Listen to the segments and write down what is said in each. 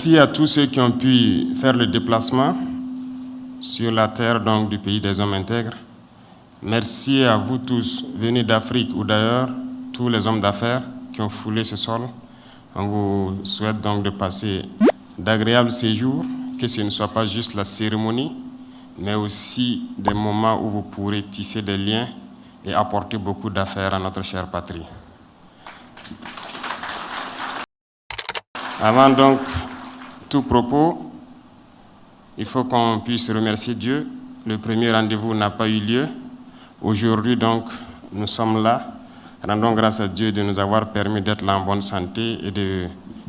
Merci à tous ceux qui ont pu faire le déplacement sur la terre donc, du pays des hommes intègres. Merci à vous tous, venus d'Afrique ou d'ailleurs, tous les hommes d'affaires qui ont foulé ce sol. On vous souhaite donc de passer d'agréables séjours, que ce ne soit pas juste la cérémonie, mais aussi des moments où vous pourrez tisser des liens et apporter beaucoup d'affaires à notre chère patrie. Avant donc tout propos, il faut qu'on puisse remercier Dieu. Le premier rendez-vous n'a pas eu lieu. Aujourd'hui donc, nous sommes là. Rendons grâce à Dieu de nous avoir permis d'être là en bonne santé et de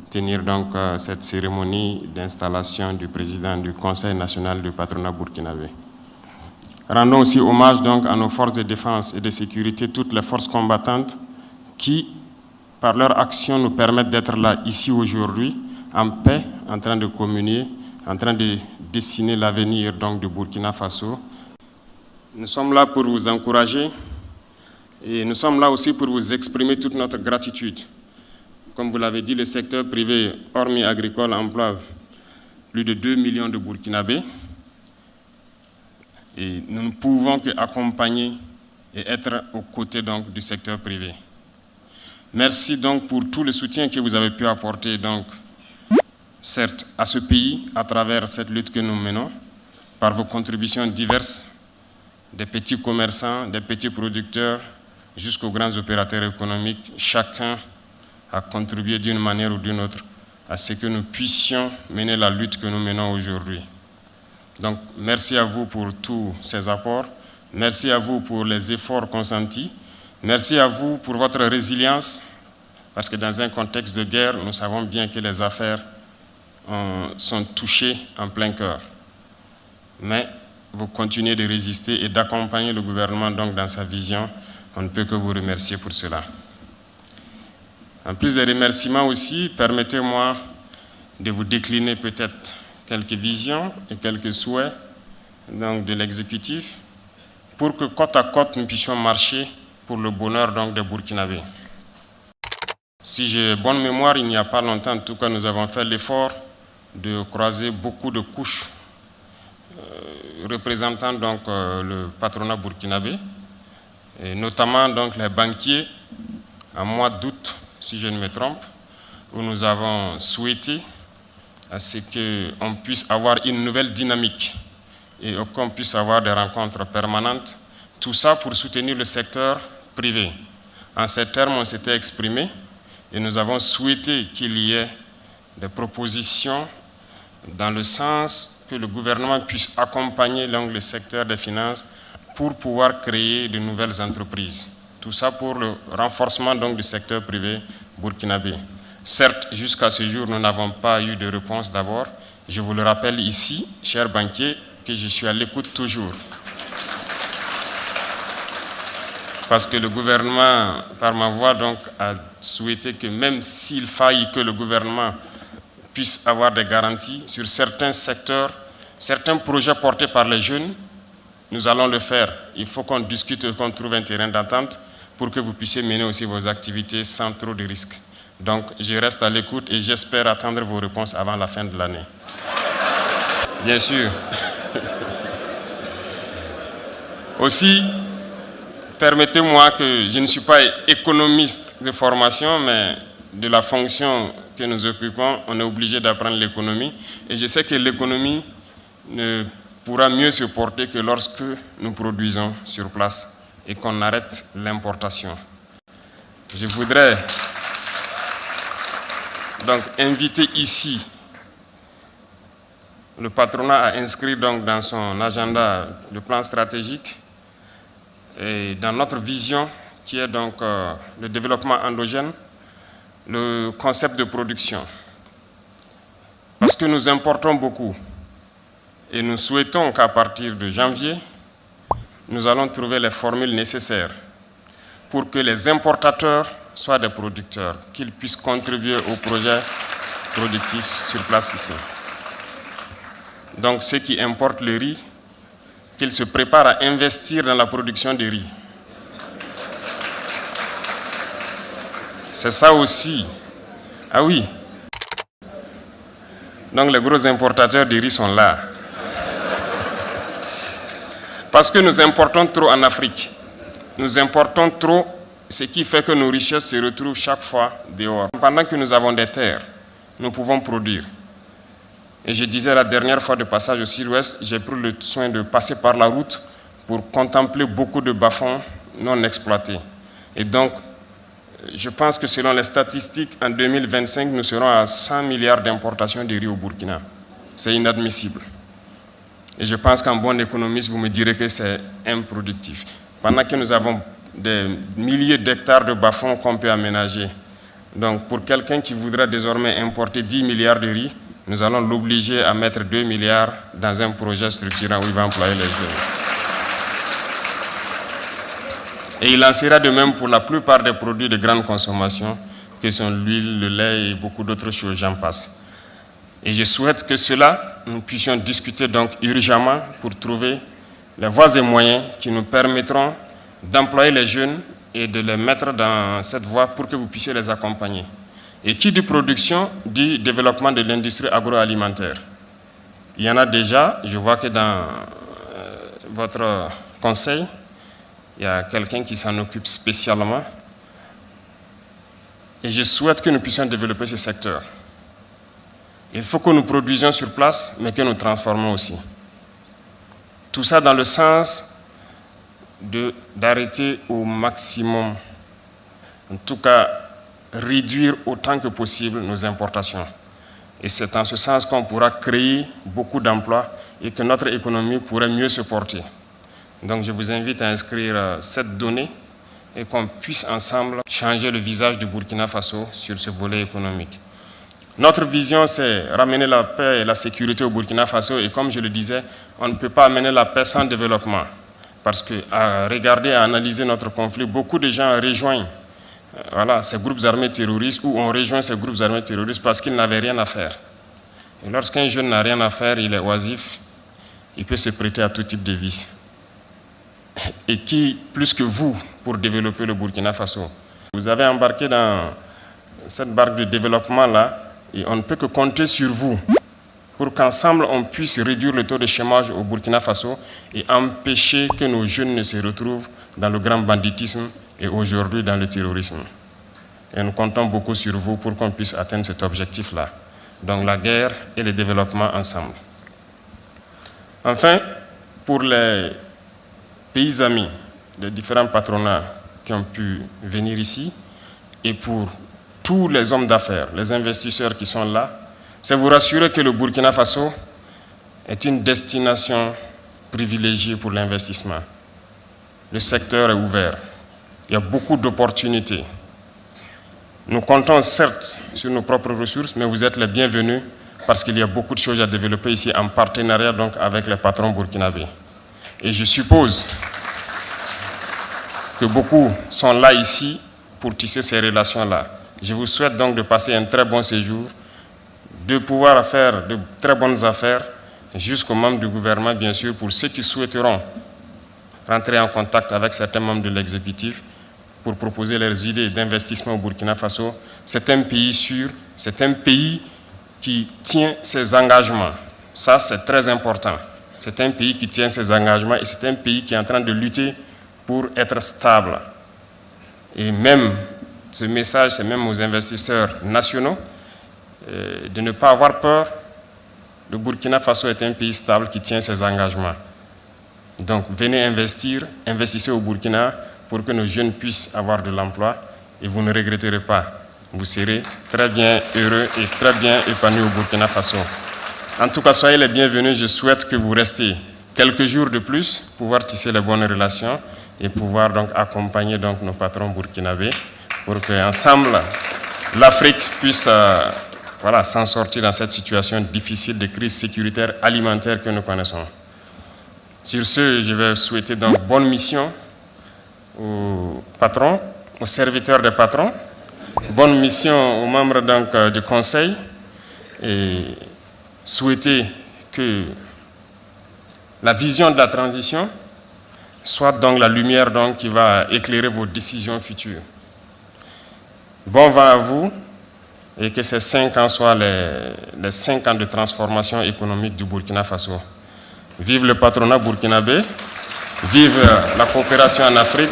tenir donc cette cérémonie d'installation du président du Conseil national du patronat burkinabé. Rendons aussi hommage donc à nos forces de défense et de sécurité, toutes les forces combattantes qui, par leur action, nous permettent d'être là, ici aujourd'hui, en paix, en train de communier, en train de dessiner l'avenir donc du Burkina Faso. Nous sommes là pour vous encourager et nous sommes là aussi pour vous exprimer toute notre gratitude. Comme vous l'avez dit, le secteur privé, hormis agricole, emploie plus de 2 millions de Burkinabés. Et nous ne pouvons qu'accompagner et être aux côtés donc, du secteur privé. Merci donc pour tout le soutien que vous avez pu apporter, donc, certes, à ce pays, à travers cette lutte que nous menons, par vos contributions diverses, des petits commerçants, des petits producteurs, jusqu'aux grands opérateurs économiques. Chacun a contribué d'une manière ou d'une autre à ce que nous puissions mener la lutte que nous menons aujourd'hui. Donc, merci à vous pour tous ces apports. Merci à vous pour les efforts consentis. Merci à vous pour votre résilience, parce que dans un contexte de guerre, nous savons bien que les affaires sont touchées en plein cœur. Mais vous continuez de résister et d'accompagner le gouvernement donc, dans sa vision. On ne peut que vous remercier pour cela. En plus des remerciements aussi, permettez-moi de vous décliner peut-être quelques visions et quelques souhaits donc, de l'exécutif pour que côte à côte nous puissions marcher pour le bonheur donc, des Burkinabés. Si j'ai bonne mémoire, il n'y a pas longtemps, en tout cas, nous avons fait l'effort de croiser beaucoup de couches représentant donc, le patronat burkinabé, et notamment donc, les banquiers, en mois d'août, si je ne me trompe, où nous avons souhaité à ce qu'on puisse avoir une nouvelle dynamique et qu'on puisse avoir des rencontres permanentes, tout ça pour soutenir le secteur privé. En ces termes, on s'était exprimé et nous avons souhaité qu'il y ait des propositions dans le sens que le gouvernement puisse accompagner le secteur des finances pour pouvoir créer de nouvelles entreprises. Tout ça pour le renforcement donc, du secteur privé burkinabé. Certes, jusqu'à ce jour, nous n'avons pas eu de réponse d'abord. Je vous le rappelle ici, chers banquiers, que je suis à l'écoute toujours. Parce que le gouvernement, par ma voix, donc, a souhaité que même s'il faille que le gouvernement puisse avoir des garanties sur certains secteurs, certains projets portés par les jeunes, nous allons le faire. Il faut qu'on discute et qu'on trouve un terrain d'entente pour que vous puissiez mener aussi vos activités sans trop de risques. Donc, je reste à l'écoute et j'espère attendre vos réponses avant la fin de l'année. Bien sûr. Aussi, permettez-moi que je ne suis pas économiste de formation, mais de la fonction que nous occupons, on est obligé d'apprendre l'économie. Et je sais que l'économie ne pourra mieux se porter que lorsque nous produisons sur place et qu'on arrête l'importation. Je voudrais donc inviter ici le patronat à inscrire donc dans son agenda le plan stratégique et dans notre vision qui est donc le développement endogène, le concept de production. Parce que nous importons beaucoup et nous souhaitons qu'à partir de janvier, nous allons trouver les formules nécessaires pour que les importateurs soient des producteurs, qu'ils puissent contribuer au projet productif sur place ici. Donc ceux qui importent le riz, qu'ils se préparent à investir dans la production de riz. C'est ça aussi. Ah oui. Donc les gros importateurs de riz sont là. Parce que nous importons trop en Afrique. Nous importons trop, ce qui fait que nos richesses se retrouvent chaque fois dehors. Pendant que nous avons des terres, nous pouvons produire. Et je disais la dernière fois de passage au Sud-Ouest, j'ai pris le soin de passer par la route pour contempler beaucoup de bas-fonds non exploités. Et donc, je pense que selon les statistiques, en 2025, nous serons à 100 milliards d'importations de riz au Burkina. C'est inadmissible. Et je pense qu'en bon économiste, vous me direz que c'est improductif. Pendant que nous avons des milliers d'hectares de bas-fonds qu'on peut aménager. Donc, pour quelqu'un qui voudra désormais importer 10 milliards de riz, nous allons l'obliger à mettre 2 milliards dans un projet structurant où il va employer les jeunes. Et il en sera de même pour la plupart des produits de grande consommation, que sont l'huile, le lait et beaucoup d'autres choses, j'en passe. Et je souhaite que cela, nous puissions discuter donc urgemment pour trouver les voies et moyens qui nous permettront d'employer les jeunes et de les mettre dans cette voie pour que vous puissiez les accompagner. Et qui dit production, dit développement de l'industrie agroalimentaire. Il y en a déjà, je vois que dans votre conseil, il y a quelqu'un qui s'en occupe spécialement. Et je souhaite que nous puissions développer ce secteur. Il faut que nous produisions sur place, mais que nous transformons aussi. Tout ça dans le sens d'arrêter au maximum, en tout cas réduire autant que possible nos importations. Et c'est en ce sens qu'on pourra créer beaucoup d'emplois et que notre économie pourrait mieux se porter. Donc je vous invite à inscrire cette donnée et qu'on puisse ensemble changer le visage du Burkina Faso sur ce volet économique. Notre vision, c'est ramener la paix et la sécurité au Burkina Faso. Et comme je le disais, on ne peut pas amener la paix sans développement. Parce qu'à regarder, à analyser notre conflit, beaucoup de gens rejoignent ces groupes armés terroristes ou ont rejoint ces groupes armés terroristes parce qu'ils n'avaient rien à faire. Et lorsqu'un jeune n'a rien à faire, il est oisif, il peut se prêter à tout type de vices. Et qui, plus que vous, pour développer le Burkina Faso? Vous avez embarqué dans cette barque de développement-là, et on ne peut que compter sur vous pour qu'ensemble on puisse réduire le taux de chômage au Burkina Faso et empêcher que nos jeunes ne se retrouvent dans le grand banditisme et aujourd'hui dans le terrorisme. Et nous comptons beaucoup sur vous pour qu'on puisse atteindre cet objectif-là. Donc la guerre et le développement ensemble. Enfin, pour les pays amis des différents patronats qui ont pu venir ici et pour tous les hommes d'affaires, les investisseurs qui sont là, c'est vous rassurer que le Burkina Faso est une destination privilégiée pour l'investissement. Le secteur est ouvert. Il y a beaucoup d'opportunités. Nous comptons certes sur nos propres ressources, mais vous êtes les bienvenus parce qu'il y a beaucoup de choses à développer ici en partenariat donc avec les patrons burkinabés. Et je suppose que beaucoup sont là ici pour tisser ces relations-là. Je vous souhaite donc de passer un très bon séjour, de pouvoir faire de très bonnes affaires jusqu'aux membres du gouvernement, bien sûr, pour ceux qui souhaiteront rentrer en contact avec certains membres de l'exécutif pour proposer leurs idées d'investissement au Burkina Faso. C'est un pays sûr, c'est un pays qui tient ses engagements. Ça, c'est très important. C'est un pays qui tient ses engagements et c'est un pays qui est en train de lutter pour être stable. Et même, ce message, c'est même aux investisseurs nationaux, de ne pas avoir peur. Le Burkina Faso est un pays stable qui tient ses engagements. Donc, venez investir, investissez au Burkina pour que nos jeunes puissent avoir de l'emploi et vous ne regretterez pas. Vous serez très bien heureux et très bien épanouis au Burkina Faso. En tout cas, soyez les bienvenus. Je souhaite que vous restiez quelques jours de plus, pouvoir tisser les bonnes relations et pouvoir donc accompagner donc nos patrons burkinabés pour qu'ensemble, l'Afrique puisse s'en sortir dans cette situation difficile de crise sécuritaire alimentaire que nous connaissons. Sur ce, je vais souhaiter donc bonne mission aux patrons, aux serviteurs des patrons, bonne mission aux membres donc, du conseil et souhaiter que la vision de la transition soit donc la lumière donc, qui va éclairer vos décisions futures. Bon vent à vous et que ces 5 ans soient les 5 ans de transformation économique du Burkina Faso. Vive le patronat burkinabé, vive la coopération en Afrique.